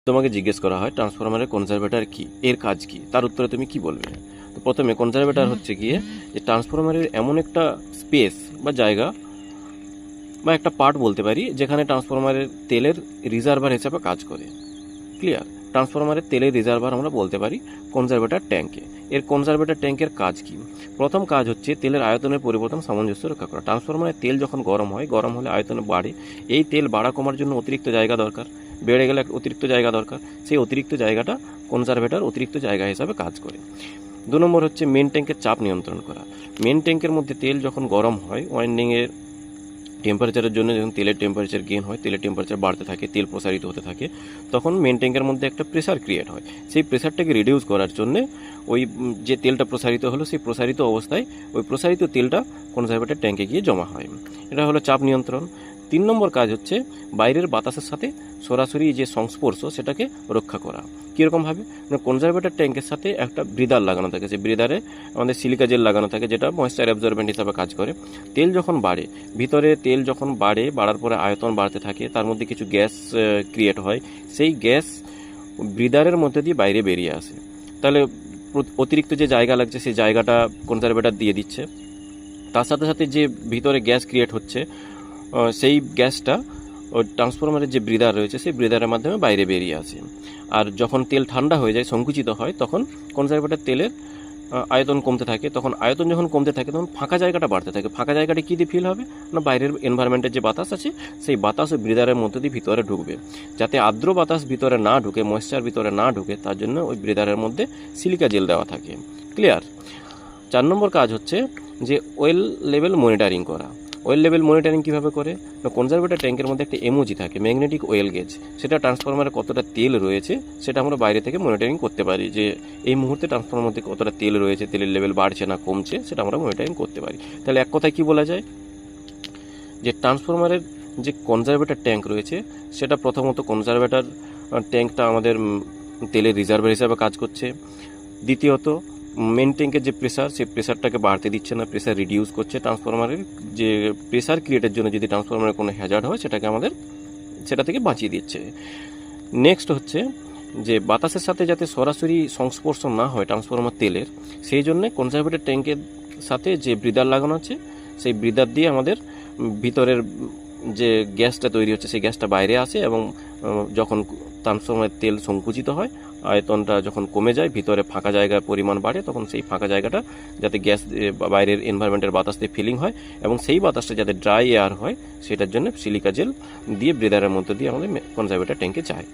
তোমাকে জিজ্ঞেস করা হয় ট্রান্সফরমারের কনজারভেটর কি, এর কাজ কি, তার উত্তরে তুমি কি বলবে? তো প্রথমে কনজারভেটর হচ্ছে গিয়ে যে ট্রান্সফরমারের এমন একটা স্পেস বা জায়গা বা একটা পার্ট বলতে পারি যেখানে ট্রান্সফরমারের তেলের রিজার্ভার হিসাবে কাজ করে। ক্লিয়ার? ট্রান্সফরমারের তেলের রিজার্ভার আমরা বলতে পারি কনজারভেটর ট্যাঙ্কে। এর কনজারভেটর ট্যাঙ্কের কাজ কি? প্রথম কাজ হচ্ছে তেলের আয়তনের পরিবর্তন সামঞ্জস্য রক্ষা করা। ট্রান্সফরমারের তেল যখন গরম হয়, গরম হলে আয়তনে বাড়ে। এই তেল বাড়া কমার জন্য অতিরিক্ত জায়গা দরকার, বেড়ে গেলে অতিরিক্ত জায়গা দরকার। সেই অতিরিক্ত জায়গাটা কনজারভেটর অতিরিক্ত জায়গা হিসাবে কাজ করে। 2 নম্বর হচ্ছে মেন ট্যাঙ্কের চাপ নিয়ন্ত্রণ করা। মেন ট্যাঙ্কের মধ্যে তেল যখন গরম হয়, ওয়াইন্ডিংয়ের টেম্পারেচারের জন্য যখন তেলের টেম্পারেচার গেইন হয়, তেলের টেম্পারেচার বাড়তে থাকে, তেল প্রসারিত হতে থাকে, তখন মেন ট্যাঙ্কের মধ্যে একটা প্রেসার ক্রিয়েট হয়। সেই প্রেসারটাকে রিডিউস করার জন্যে ওই যে তেলটা প্রসারিত হলো, সেই প্রসারিত অবস্থায় ওই প্রসারিত তেলটা কনজারভেটর ট্যাঙ্কে গিয়ে জমা হয়। এটা হলো চাপ নিয়ন্ত্রণ। 3 নম্বর কাজ হচ্ছে বাইরের বাতাসের সাথে সরাসরি যে সংস্পর্শ সেটাকে রক্ষা করা। কীরকমভাবে? কনজারভেটর ট্যাঙ্কের সাথে একটা ব্রিদার লাগানো থাকে, সেই ব্রিদারে আমাদের সিলিকা জেল লাগানো থাকে যেটা ময়েশ্চার অ্যাবজর্বেন্ট হিসাবে কাজ করে। তেল যখন বাড়ে, ভিতরে তেল যখন বাড়ার পরে আয়তন বাড়তে থাকে, তার মধ্যে কিছু গ্যাস ক্রিয়েট হয়। সেই গ্যাস ব্রিদারের মধ্যে দিয়ে বাইরে বেরিয়ে আসে। তাহলে অতিরিক্ত যে জায়গা লাগছে সেই জায়গাটা কনজারভেটর দিয়ে দিচ্ছে। তার সাথে সাথে যে ভিতরে গ্যাস ক্রিয়েট হচ্ছে, সেই গ্যাসটা ওই ট্রান্সফরমারের যে ব্রিদার রয়েছে সেই ব্রিদারের মাধ্যমে বাইরে বেরিয়ে আসে। আর যখন তেল ঠান্ডা হয়ে যায়, সংকুচিত হয়, তখন কনজারভেটর তেলের আয়তন কমতে থাকে। তখন আয়তন যখন কমতে থাকে তখন ফাঁকা জায়গাটা বাড়তে থাকে। ফাঁকা জায়গাটা কী দিয়ে ফিল হবে না, বাইরের এনভায়রনমেন্টের যে বাতাস আছে সেই বাতাস ওই ব্রিদারের মধ্যে দিয়ে ভিতরে ঢুকবে। যাতে আর্দ্র বাতাস ভিতরে না ঢুকে, ময়েশ্চার ভিতরে না ঢুকে, তার জন্য ওই ব্রিদারের মধ্যে সিলিকা জেল দেওয়া থাকে। ক্লিয়ার? 4 নম্বর কাজ হচ্ছে যে ওয়েল লেভেল মনিটরিং করা। ওয়েল লেভেল মনিটরিং কীভাবে করে? কনজারভেটর ট্যাঙ্কের মধ্যে একটা এমওজি থাকে, ম্যাগনেটিক ওয়েল গেজ। সেটা ট্রান্সফরমারে কতটা তেল রয়েছে সেটা আমরা বাইরে থেকে মনিটরিং করতে পারি, যে এই মুহূর্তে ট্রান্সফরমার মধ্যে কতটা তেল রয়েছে, তেলের লেভেল বাড়ছে না কমছে, সেটা আমরা মনিটরিং করতে পারি। তাহলে এক কথায় কী বলা যায় যে ট্রান্সফরমারের যে কনজারভেটর ট্যাঙ্ক রয়েছে সেটা প্রথমত কনজারভেটর ট্যাঙ্কটা আমাদের তেলের রিজার্ভার হিসাবে কাজ করছে। দ্বিতীয়ত মেন ট্যাঙ্কের যে প্রেসার, সেই প্রেসারটাকে বাড়তে দিচ্ছে না, প্রেসার রিডিউস করছে। ট্রান্সফরমারের যে প্রেসার ক্রিয়েটের জন্য যদি ট্রান্সফরমারের কোনো হ্যাজার্ড হয় সেটাকে আমাদের সেটা থেকে বাঁচিয়ে দিচ্ছে। নেক্সট হচ্ছে যে বাতাসের সাথে যাতে সরাসরি সংস্পর্শ না হয় ট্রান্সফরমার তেলের, সেই জন্যে কনজারভেটর ট্যাঙ্কের সাথে যে ব্রিদার লাগানো আছে সেই ব্রিদার দিয়ে আমাদের ভিতরের যে গ্যাসটা তৈরি হচ্ছে সেই গ্যাসটা বাইরে আসে, এবং যখন ট্রান্সফরমারের তেল সংকুচিত হয়, আয়তনটা যখন কমে যায়, ভিতরে ফাঁকা জায়গার পরিমাণ বাড়ে, তখন সেই ফাঁকা জায়গাটা যাতে গ্যাস বাইরের এনভায়রনমেন্টের বাতাস দিয়ে ফিলিং হয়, এবং সেই বাতাসটা যাতে ড্রাই এয়ার হয়, সেটার জন্য সিলিকা জেল দিয়ে ব্রিদারের মধ্যে দিয়ে আমাদের কনজারভেটর ট্যাঙ্কে যায়।